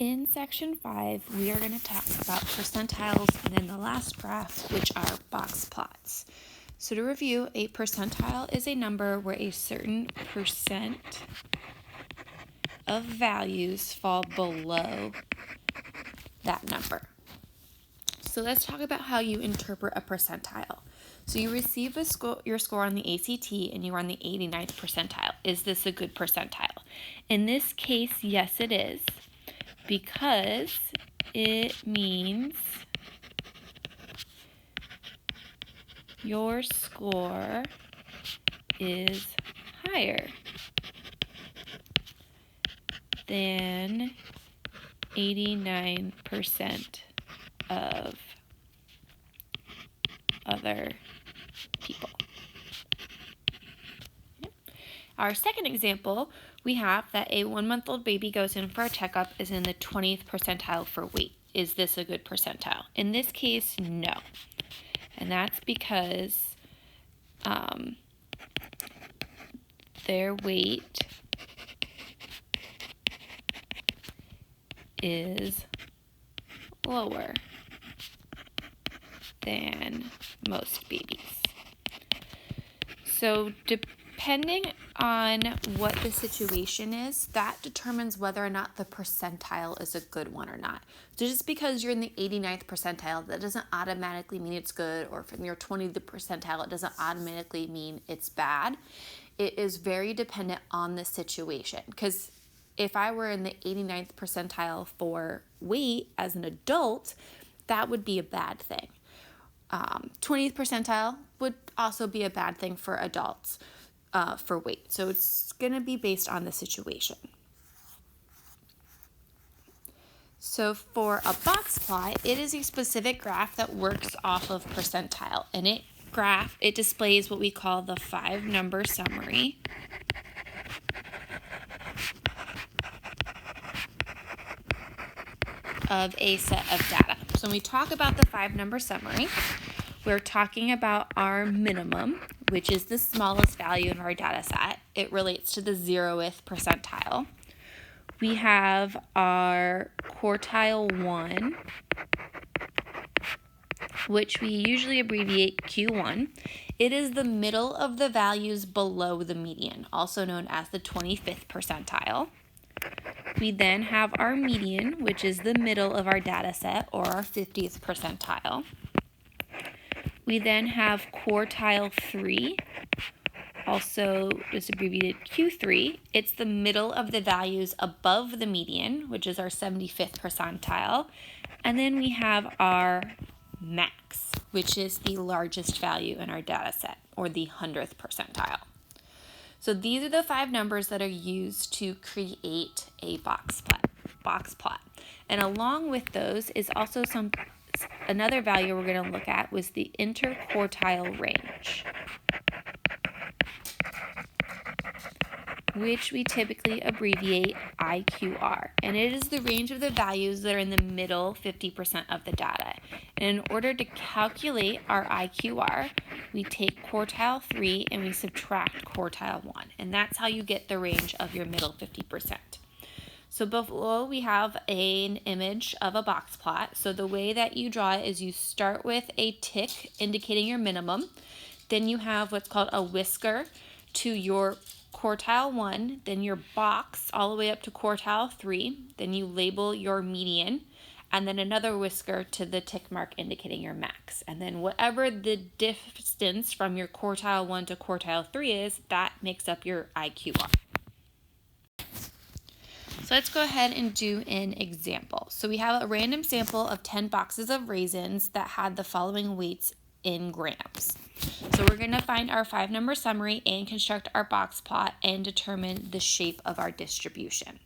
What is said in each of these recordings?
In section 5, we are going to talk about percentiles and then the last graph, which are box plots. So to review, a percentile is a number where a certain percent of values fall below that number. So let's talk about how you interpret a percentile. So you receive your score on the ACT and you are on the 89th percentile. Is this a good percentile? In this case, yes it is, because it means your score is higher than 89% of other people. Our second example, we have that a 1-month-old baby goes in for a checkup is in the 20th percentile for weight. Is this a good percentile? In this case, no. And that's because their weight is lower than most babies. So depending on what the situation is, that determines whether or not the percentile is a good one or not. So just because you're in the 89th percentile, that doesn't automatically mean it's good, or from your 20th percentile, it doesn't automatically mean it's bad. It is very dependent on the situation, because if I were in the 89th percentile for weight as an adult, that would be a bad thing. 20th percentile would also be a bad thing for adults for weight. So it's going to be based on the situation. So for a box plot, it is a specific graph that works off of percentile. And it displays what we call the 5-number summary of a set of data. So when we talk about the 5-number summary, we're talking about our minimum, which is the smallest value in our data set. It relates to the 0th percentile. We have our quartile 1, which we usually abbreviate Q1. It is the middle of the values below the median, also known as the 25th percentile. We then have our median, which is the middle of our data set, or our 50th percentile. We then have quartile 3, also is abbreviated Q3. It's the middle of the values above the median, which is our 75th percentile. And then we have our max, which is the largest value in our data set, or the 100th percentile. So these are the 5 numbers that are used to create a box plot. And along with those is also another value we're going to look at was the interquartile range, which we typically abbreviate IQR. And it is the range of the values that are in the middle 50% of the data. And in order to calculate our IQR, we take quartile 3 and we subtract quartile 1. And that's how you get the range of your middle 50%. So below we have an image of a box plot. So the way that you draw it is you start with a tick indicating your minimum. Then you have what's called a whisker to your quartile 1, then your box all the way up to quartile 3. Then you label your median, and then another whisker to the tick mark indicating your max. And then whatever the distance from your quartile 1 to quartile 3 is, that makes up your IQR. So let's go ahead and do an example. So we have a random sample of 10 boxes of raisins that had the following weights in grams. So we're going to find our 5-number summary and construct our box plot and determine the shape of our distribution.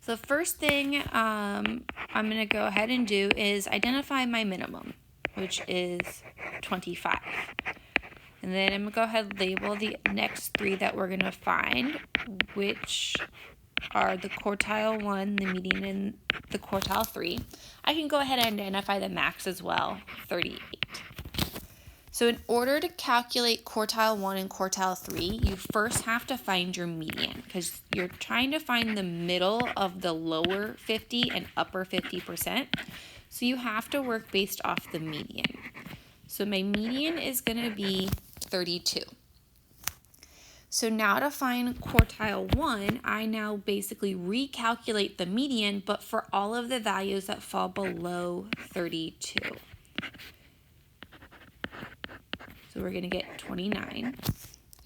So the first thing I'm going to go ahead and do is identify my minimum, which is 25. And then I'm going to go ahead and label the next 3 that we're going to find, which are the quartile 1, the median, and the quartile 3. I can go ahead and identify the max as well, 38. So in order to calculate quartile 1 and quartile 3, you first have to find your median because you're trying to find the middle of the lower 50 and upper 50%. So you have to work based off the median. So my median is going to be 32. So now to find quartile 1, I now basically recalculate the median, but for all of the values that fall below 32. So we're going to get 29.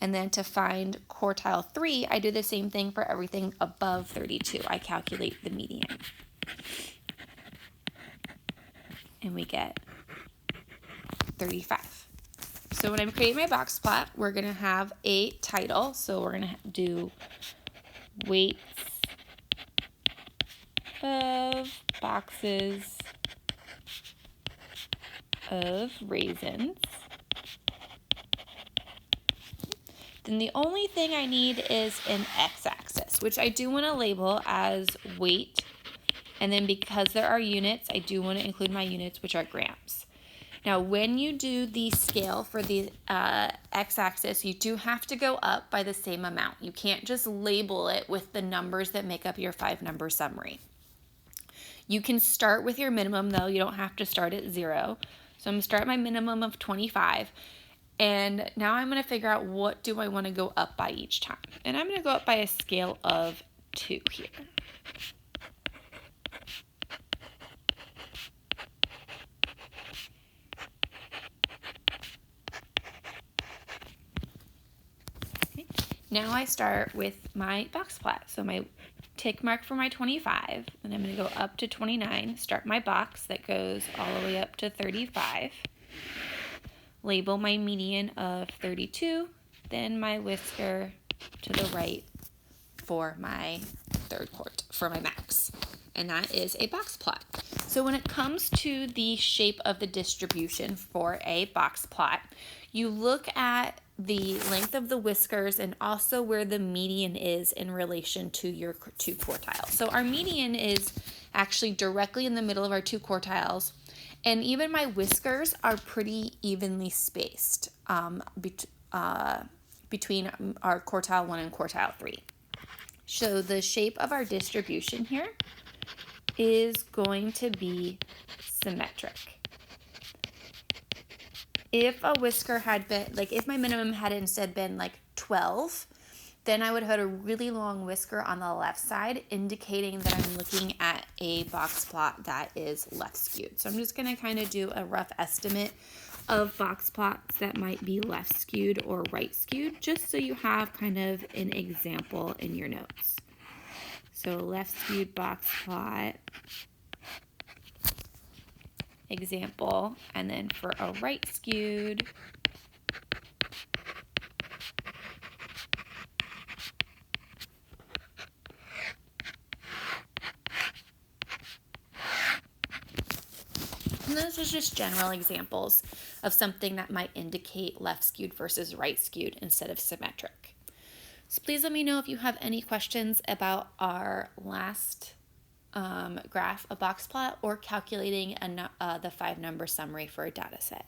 And then to find quartile 3, I do the same thing for everything above 32. I calculate the median. And we get 35. So when I'm creating my box plot, we're going to have a title. So we're going to do weights of boxes of raisins. Then the only thing I need is an x-axis, which I do want to label as weight. And then because there are units, I do want to include my units, which are grams. Now, when you do the scale for the x-axis, you do have to go up by the same amount. You can't just label it with the numbers that make up your 5-number summary. You can start with your minimum, though. You don't have to start at 0. So I'm going to start my minimum of 25. And now I'm going to figure out what do I want to go up by each time. And I'm going to go up by a scale of 2 here. Okay. Now I start with my box plot. So my tick mark for my 25, and I'm going to go up to 29, start my box that goes all the way up to 35. Label my median of 32, then my whisker to the right for my for my max. And that is a box plot. So when it comes to the shape of the distribution for a box plot, you look at the length of the whiskers and also where the median is in relation to your 2 quartiles. So our median is actually directly in the middle of our 2 quartiles. And even my whiskers are pretty evenly spaced between our quartile 1 and quartile 3. So the shape of our distribution here is going to be symmetric. If a whisker had been, if my minimum had instead been 12, then I would have had a really long whisker on the left side, indicating that I'm looking at a box plot that is left skewed. So I'm just going to kind of do a rough estimate of box plots that might be left skewed or right skewed, just so you have kind of an example in your notes. So left skewed box plot, example, and then for a right skewed, and those are just general examples of something that might indicate left skewed versus right skewed instead of symmetric. So please let me know if you have any questions about our last graph, a box plot, or calculating the 5-number summary for a data set.